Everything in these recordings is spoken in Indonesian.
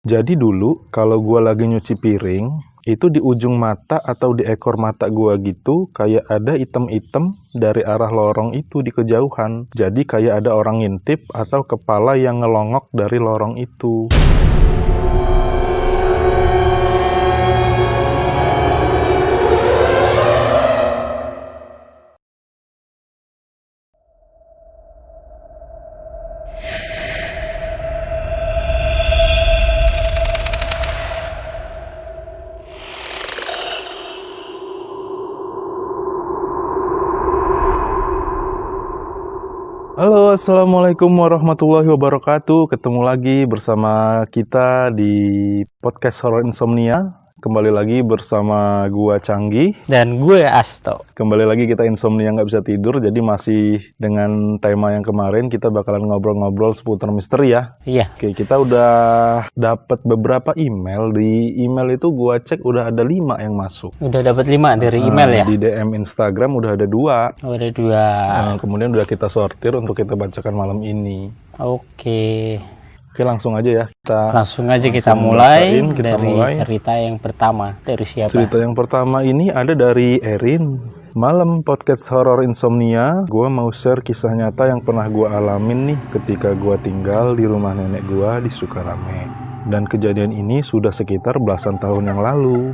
Jadi dulu kalau gua lagi nyuci piring, itu di ujung mata atau di ekor mata gua gitu kayak ada item-item dari arah lorong itu di kejauhan. Jadi kayak ada orang ngintip atau kepala yang ngelongok dari lorong itu. Halo, assalamualaikum warahmatullahi wabarakatuh. Ketemu lagi bersama kita di podcast Horror Insomnia. Kembali lagi bersama gua Canggih dan gue Asto. Kembali lagi kita insomnia nggak bisa tidur. Jadi masih dengan tema yang kemarin, kita bakalan ngobrol-ngobrol seputar misteri ya. Iya. Oke, kita udah dapat beberapa email. Di email itu gua cek udah ada 5 yang masuk. Udah dapat 5 dari email ya? Di DM Instagram udah ada 2. Oh, ada 2. Kemudian udah kita sortir untuk kita bacakan malam ini. Oke, langsung aja ya. Kita mulai dari cerita yang pertama. Dari siapa? Cerita yang pertama ini ada dari Erin. Malam podcast Horror Insomnia, gue mau share kisah nyata yang pernah gue alamin nih ketika gue tinggal di rumah nenek gue di Sukarame. Dan kejadian ini sudah sekitar belasan tahun yang lalu.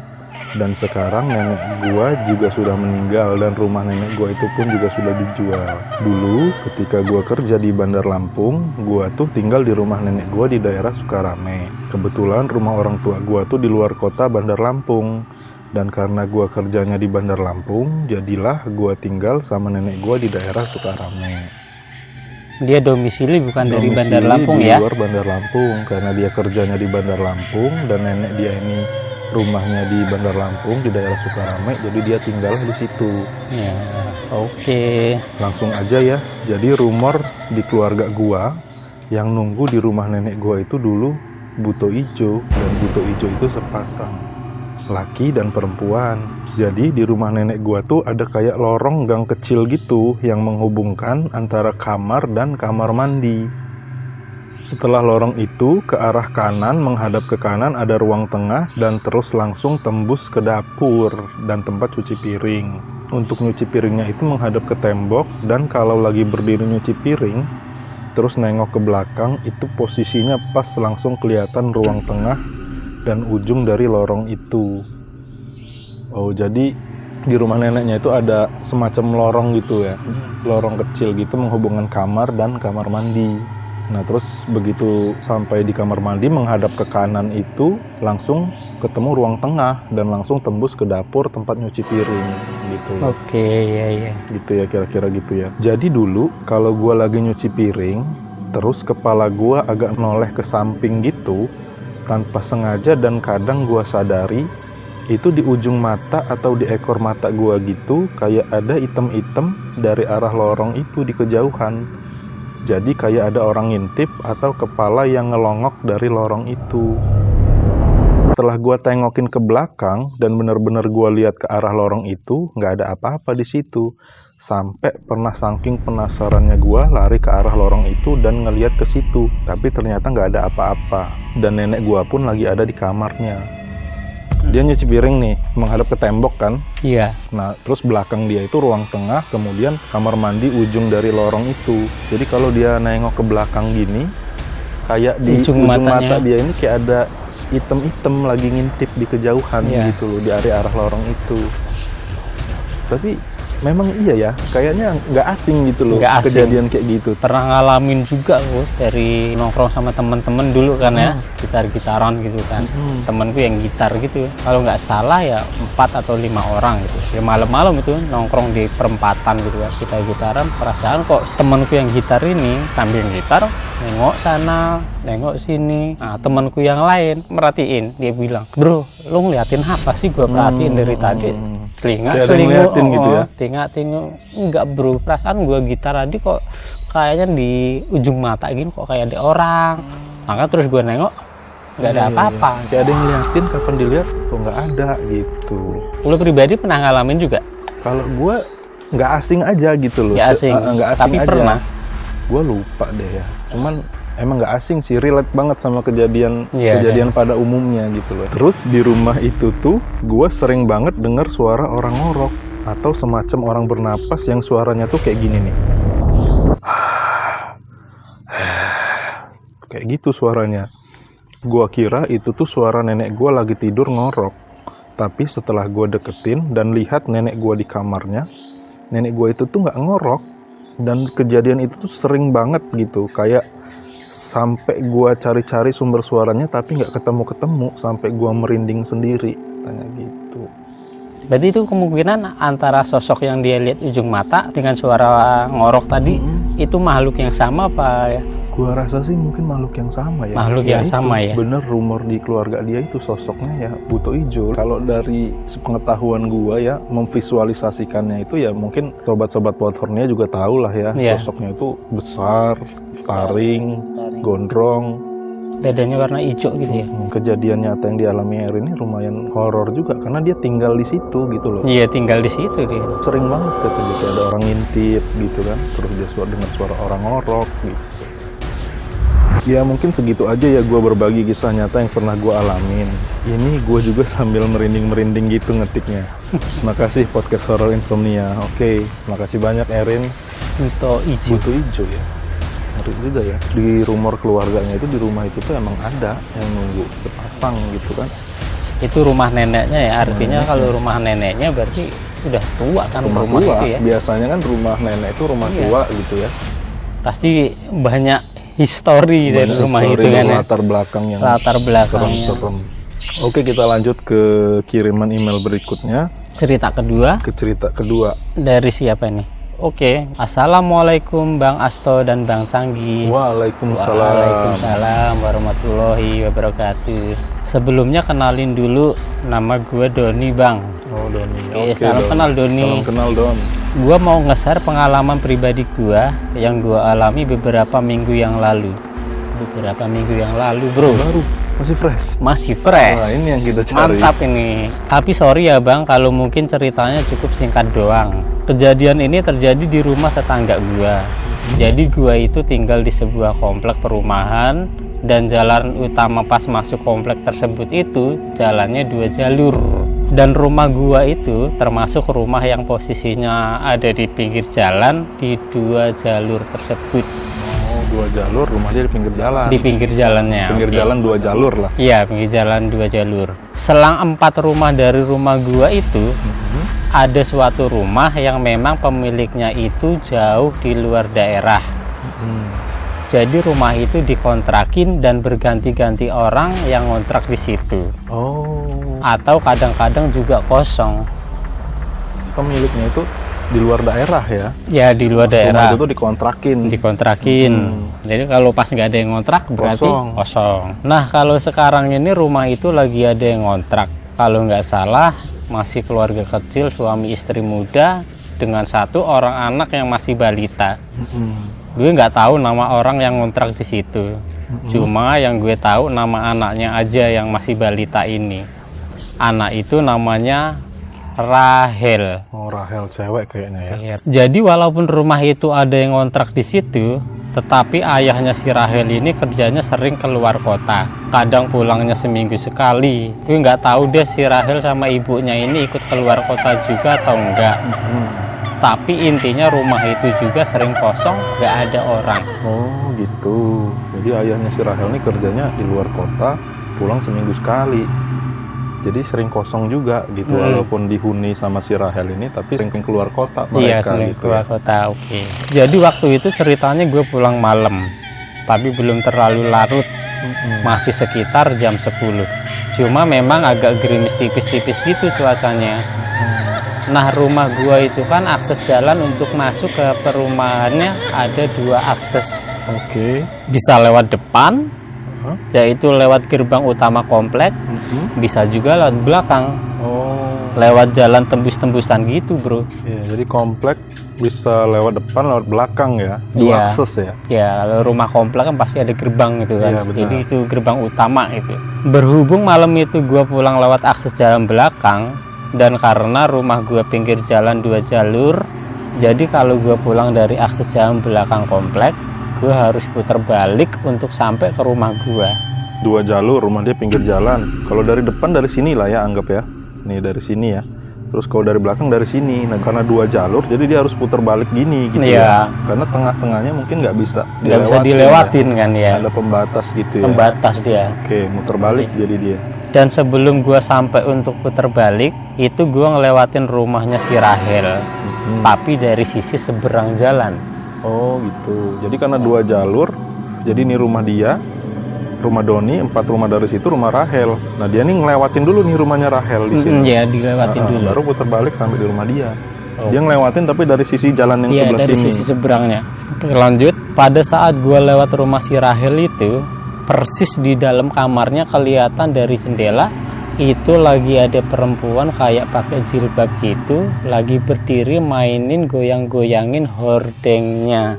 Dan sekarang nenek gue juga sudah meninggal dan rumah nenek gue itu pun juga sudah dijual. Dulu ketika gue kerja di Bandar Lampung, gue tuh tinggal di rumah nenek gue di daerah Sukarame. Kebetulan rumah orang tua gue tuh di luar kota Bandar Lampung. Dan karena gue kerjanya di Bandar Lampung, jadilah gue tinggal sama nenek gue di daerah Sukarame. Dia domisili bukan dari Bandar Lampung ya? Di luar Bandar Lampung, karena dia kerjanya di Bandar Lampung dan nenek dia ini rumahnya di Bandar Lampung di daerah Sukarame, jadi dia tinggal di situ. Ya, oke. Langsung aja ya. Jadi rumor di keluarga gua yang nunggu di rumah nenek gua itu dulu buto ijo, dan buto ijo itu sepasang, laki dan perempuan. Jadi di rumah nenek gua tuh ada kayak lorong gang kecil gitu yang menghubungkan antara kamar dan kamar mandi. Setelah lorong itu, ke arah kanan, menghadap ke kanan ada ruang tengah dan terus langsung tembus ke dapur dan tempat cuci piring. Untuk nyuci piringnya itu menghadap ke tembok, dan kalau lagi berdiri nyuci piring, terus nengok ke belakang, itu posisinya pas langsung kelihatan ruang tengah dan ujung dari lorong itu. Oh, jadi di rumah neneknya itu ada semacam lorong gitu ya, lorong kecil gitu menghubungkan kamar dan kamar mandi. Nah, terus begitu sampai di kamar mandi menghadap ke kanan itu langsung ketemu ruang tengah dan langsung tembus ke dapur tempat nyuci piring gitu. Oke, ya. Gitu ya, kira-kira gitu ya. Jadi dulu kalau gua lagi nyuci piring, terus kepala gua agak noleh ke samping gitu tanpa sengaja, dan kadang gua sadari itu di ujung mata atau di ekor mata gua gitu kayak ada item-item dari arah lorong itu di kejauhan. Jadi kayak ada orang ngintip atau kepala yang ngelongok dari lorong itu. Setelah gue tengokin ke belakang dan benar-benar gue lihat ke arah lorong itu, nggak ada apa-apa di situ. Sampai pernah saking penasarannya gue lari ke arah lorong itu dan ngeliat ke situ. Tapi ternyata nggak ada apa-apa. Dan nenek gue pun lagi ada di kamarnya. Dia nyuci piring nih, menghadap ke tembok kan? Iya. Nah, terus belakang dia itu ruang tengah, kemudian kamar mandi ujung dari lorong itu. Jadi kalau dia nengok ke belakang gini, kayak di ujung mata dia ini kayak ada item-item lagi ngintip di kejauhan gitu loh, di arah lorong itu. Tapi memang iya ya, kayaknya nggak asing gitu loh kejadian kayak gitu. Pernah ngalamin juga kok dari nongkrong sama temen-temen dulu kan ya, gitar-gitaran gitu kan. Temenku yang gitar gitu, kalau nggak salah ya 4 atau 5 orang gitu. Ya malam-malam itu nongkrong di perempatan gitu kan, kita gitaran. Perasaan kok temenku yang gitar ini sambil gitar nengok sana, nengok sini. Nah, temanku yang lain merhatiin, dia bilang, "Bro, lu ngeliatin apa sih?" Gua perhatiin dari tadi. Celingak gitu ya. Tengok, enggak bro, perasaan gua gitar tadi kok kayaknya di ujung mata gini kok kayak ada orang. Maka terus gua nengok, nggak ada apa-apa. Kayak ada yang ngeliatin, kapan dilihat kok nggak ada gitu. Lu pribadi pernah ngalamin juga? Kalau gua nggak asing aja gitu loh. Nggak asing, nggak asing tapi aja. Pernah. Gua lupa deh ya. Cuman emang nggak asing sih, relate banget sama kejadian Iya, pada umumnya gitu loh. Terus di rumah itu tuh gue sering banget dengar suara orang ngorok atau semacam orang bernapas yang suaranya tuh kayak gini nih. Kayak gitu suaranya. Gua kira itu tuh suara nenek gua lagi tidur ngorok. Tapi setelah gua deketin dan lihat nenek gua di kamarnya, nenek gua itu tuh nggak ngorok. Dan kejadian itu tuh sering banget gitu. Kayak sampai gua cari-cari sumber suaranya tapi nggak ketemu-ketemu. Sampai gua merinding sendiri. Tanya gitu. Berarti itu kemungkinan antara sosok yang dia lihat ujung mata dengan suara ngorok tadi itu makhluk yang sama apa ya? Gua rasa sih mungkin makhluk yang sama ya. Makhluk yang itu, sama ya. Bener, rumor di keluarga dia itu sosoknya ya buto ijo. Kalau dari sepengetahuan gua ya, memvisualisasikannya itu ya mungkin sobat-sobat Podhornia juga tahu lah ya. Iya. Sosoknya itu besar, taring, gondrong. Bedanya warna hijau gitu ya. Kejadian nyata yang dialami Erin ini lumayan horor juga karena dia tinggal di situ gitu loh. Iya, tinggal di situ dia. Sering banget katanya kayak ada orang ngintip gitu kan, terus dia dengar suara orang ngorok gitu. Ya mungkin segitu aja ya gue berbagi kisah nyata yang pernah gue alamin. Ini gue juga sambil merinding-merinding gitu ngetiknya. Makasih podcast Horror Insomnia. Oke, makasih banyak Erin. Buto hijau. Buto ijo ya. Ngeri juga ya. Di rumor keluarganya itu, di rumah itu tuh emang ada yang nunggu sepasang gitu kan. Itu rumah neneknya ya. Artinya kalau rumah neneknya berarti udah tua kan rumah tua. itu ya. Biasanya kan rumah nenek itu rumah Iya. tua gitu ya. Pasti banyak histori dari rumah Story itu kan ya. latar belakang yang Latar belakangnya. serem-serem. Oke, kita lanjut ke kiriman email berikutnya. Cerita kedua Ke cerita kedua. dari siapa nih? Oke, Assalamualaikum Bang Asto dan Bang Canggi. Waalaikumsalam. Waalaikumsalam warahmatullahi wabarakatuh. Sebelumnya kenalin dulu, nama gue Doni Bang. Oh, Doni. Oke, salam kenal Doni. Salam kenal Don. Gue mau nge-share pengalaman pribadi gue yang gue alami beberapa minggu yang lalu. Beberapa minggu yang lalu, bro. Baru, masih fresh. Masih fresh. Wah, ini yang kita cari. Mantap ini. Tapi sorry ya Bang, kalau mungkin ceritanya cukup singkat doang. Kejadian ini terjadi di rumah tetangga gua. Jadi gua itu tinggal di sebuah komplek perumahan dan jalan utama pas masuk komplek tersebut itu jalannya 2 jalur. Dan rumah gua itu termasuk rumah yang posisinya ada di pinggir jalan di 2 jalur tersebut. Oh, 2 jalur, rumah dia di pinggir jalan. Di pinggir jalannya. Pinggir oke. jalan 2 jalur lah. Iya, pinggir jalan 2 jalur. Selang 4 rumah dari rumah gua itu ada suatu rumah yang memang pemiliknya itu jauh di luar daerah. Jadi rumah itu dikontrakin dan berganti-ganti orang yang ngontrak di situ. Oh, Atau kadang-kadang juga kosong. pemiliknya itu di luar daerah ya. Ya di luar Rumah daerah itu tuh dikontrakin. dikontrakin. Jadi kalau pas nggak ada yang ngontrak berarti kosong. Nah kalau sekarang ini rumah itu lagi ada yang ngontrak. Kalau nggak salah masih keluarga kecil, suami istri muda dengan 1 orang anak yang masih balita. Gue nggak tahu nama orang yang ngontrak di situ. Cuma yang gue tahu nama anaknya aja yang masih balita ini. Anak itu namanya Rahel. Oh, Rahel cewek kayaknya ya. Jadi walaupun rumah itu ada yang ngontrak di situ, tetapi ayahnya si Rahel ini kerjanya sering keluar kota. Kadang pulangnya seminggu sekali. Gue nggak tahu deh si Rahel sama ibunya ini ikut keluar kota juga atau enggak. Tapi intinya rumah itu juga sering kosong, nggak ada orang. Oh, gitu. Jadi ayahnya si Rahel ini kerjanya di luar kota, pulang seminggu sekali. Jadi sering kosong juga gitu, walaupun dihuni sama si Rahel ini, tapi sering keluar kota Iya, mereka sering gitu. keluar kota. Oke. Jadi waktu itu ceritanya gue pulang malam, tapi belum terlalu larut, masih sekitar jam 10. Cuma memang agak gerimis tipis-tipis gitu cuacanya. Nah rumah gua itu kan akses jalan untuk masuk ke perumahannya ada 2 akses. Oke. Bisa lewat depan, yaitu lewat gerbang utama komplek, bisa juga lewat belakang, Oh, lewat jalan tembus-tembusan gitu bro. ya, jadi komplek bisa lewat depan, lewat belakang ya, 2 Iya. akses ya. Ya kalau rumah komplek kan pasti ada gerbang gitu kan. Iya, benar. Jadi itu gerbang utama itu. Berhubung malam itu gua pulang lewat akses jalan belakang, dan karena rumah gua pinggir jalan 2 jalur, jadi kalau gua pulang dari akses jalan belakang komplek, gue harus putar balik untuk sampai ke rumah gue. 2 jalur, rumah dia pinggir jalan. Kalau dari depan dari sini lah ya, anggap ya. Nih dari sini ya. Terus kalau dari belakang dari sini. Nah karena 2 jalur, jadi dia harus putar balik gini gitu Iya. ya. Karena tengah-tengahnya mungkin nggak bisa dilewatin kan ya. Ada pembatas gitu ya. Pembatas dia. Oke, muter balik jadi dia. Dan sebelum gue sampai untuk putar balik, itu gue ngelewatin rumahnya si Rahel. Tapi dari sisi seberang jalan. Oh gitu. Jadi karena 2 jalur, jadi ini rumah dia, rumah Doni, 4 rumah dari situ rumah Rahel. Nah dia nih ngelewatin dulu nih rumahnya Rahel di sini. Iya, dilewatin dulu. Baru putar balik sampai di rumah dia. Dia ngelewatin tapi dari sisi jalan yang sebelah dari sini. sisi seberangnya. Oke, lanjut. Pada saat gue lewat rumah si Rahel itu, persis di dalam kamarnya kelihatan dari jendela itu lagi ada perempuan kayak pakai jilbab gitu, lagi berdiri mainin goyang-goyangin hordengnya.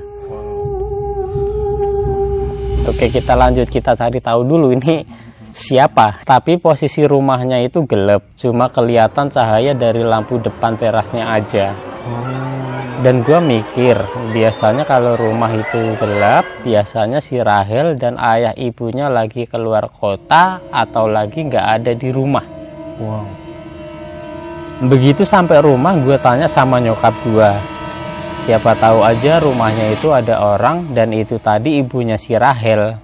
Oke, kita lanjut, kita cari tahu dulu ini siapa. Tapi posisi rumahnya itu gelap, cuma kelihatan cahaya dari lampu depan terasnya aja. Dan gue mikir, biasanya kalau rumah itu gelap, biasanya si Rahel dan ayah ibunya lagi keluar kota atau lagi nggak ada di rumah. Wow. Begitu sampai rumah, gue tanya sama nyokap gue. Siapa tahu aja rumahnya itu ada orang dan itu tadi ibunya si Rahel.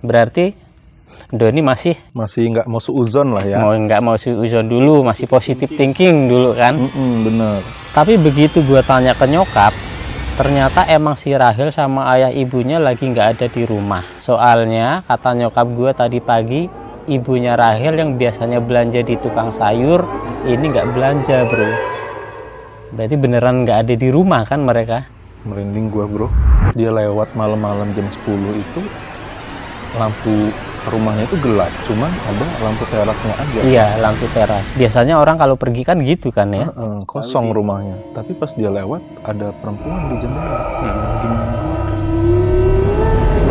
Berarti Doni masih nggak mau suuzon lah ya. nggak mau suuzon dulu, masih positive thinking dulu kan. Bener. Tapi begitu gue tanya ke nyokap, ternyata emang si Rahel sama ayah ibunya lagi nggak ada di rumah. Soalnya kata nyokap gue tadi pagi, ibunya Rahel yang biasanya belanja di tukang sayur, ini nggak belanja bro. Berarti beneran nggak ada di rumah kan mereka? Merinding gua bro. Dia lewat malam-malam jam 10 itu, lampu rumahnya itu gelap, cuman ada lampu terasnya aja. Iya, lampu teras. Biasanya orang kalau pergi kan gitu kan ya. Kosong rumahnya. Tapi pas dia lewat ada perempuan di jendela.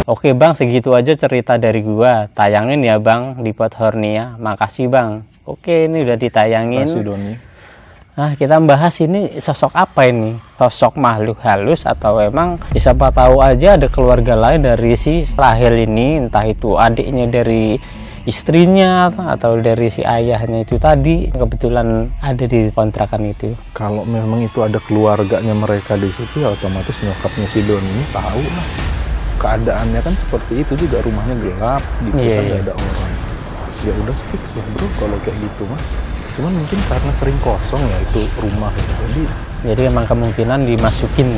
Oke bang, segitu aja cerita dari gua. Tayangin ya bang di Pot Hornia. Makasih bang. Oke, ini udah ditayangin. Makasih Doni. Nah, kita bahas ini sosok apa ini? Sosok makhluk halus atau emang siapa tahu aja ada keluarga lain dari si Rahel ini, entah itu adiknya dari istrinya atau dari si ayahnya itu tadi kebetulan ada di kontrakan itu. Kalau memang itu ada keluarganya mereka di situ, ya otomatis nyokapnya si Doni ini tahu lah. Keadaannya kan seperti itu juga, rumahnya gelap gitu kan, nggak ada orang. Ya udah fix lah bro kalau kayak gitu mah. Cuman mungkin karena sering kosong ya itu rumah gitu. Jadi emang kemungkinan dimasukin.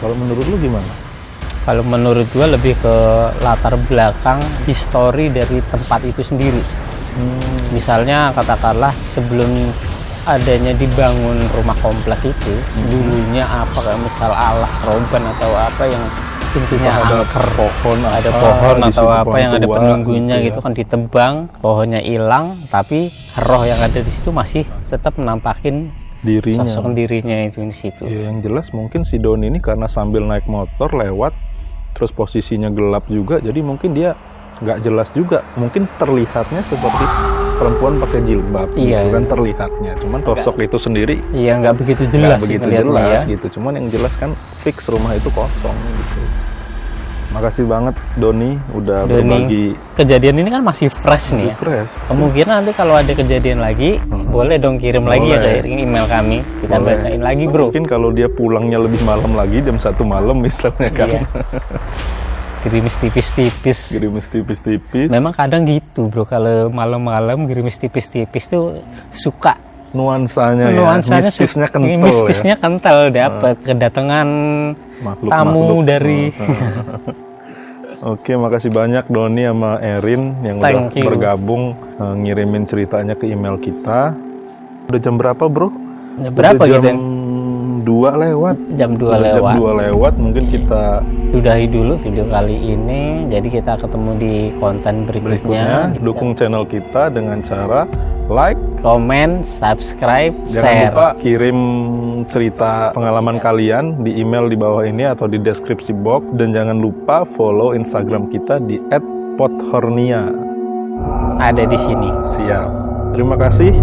Kalau menurut lu gimana? Kalau menurut gua lebih ke latar belakang histori dari tempat itu sendiri. Misalnya katakanlah sebelum adanya dibangun rumah komplek itu, dulunya apa kayak misal alas roban atau apa yang pintunya angker, ada pohon atau apa yang ada penunggunya gitu kan, ditebang, pohonnya hilang, tapi roh yang ada di situ masih tetap menampakin dirinya, sosok dirinya itu di situ. Ya, yang jelas mungkin si Doni ini karena sambil naik motor lewat, terus posisinya gelap juga, jadi mungkin dia nggak jelas juga, mungkin terlihatnya seperti perempuan pakai jilbab, gitu kan terlihatnya, cuman sosok itu sendiri nggak begitu jelas, begitu jelas gitu, cuman yang jelas kan fix rumah itu kosong gitu. Makasih banget Doni udah berbagi. Kejadian ini kan masih fresh nih ya. Kemungkinan nanti kalau ada kejadian lagi, boleh dong kirim lagi ya ke email kami. Kita bacain lagi bro. Mungkin kalau dia pulangnya lebih malam lagi, jam 1 malam misalnya kan. Iya. Gerimis tipis-tipis. Gerimis tipis-tipis. Memang kadang gitu bro, kalau malam-malam gerimis tipis-tipis tuh suka nuansanya ya, mistisnya kental. Mistisnya kental, dapat kedatangan tamu dari. Oke, makasih banyak Doni sama Erin yang udah bergabung ngirimin ceritanya ke email kita. Udah jam berapa bro? Berapa gitu? Jam 2 lewat. Jam 2 lewat. Jam 2 lewat, mungkin kita sudahi dulu video kali ini. Jadi kita ketemu di konten berikutnya. Dukung channel kita dengan cara like, komen, subscribe, jangan share. Lupa kirim cerita pengalaman kalian di email di bawah ini atau di deskripsi box, dan jangan lupa follow Instagram kita di @pothornia. Ada di sini. Siap. Terima kasih.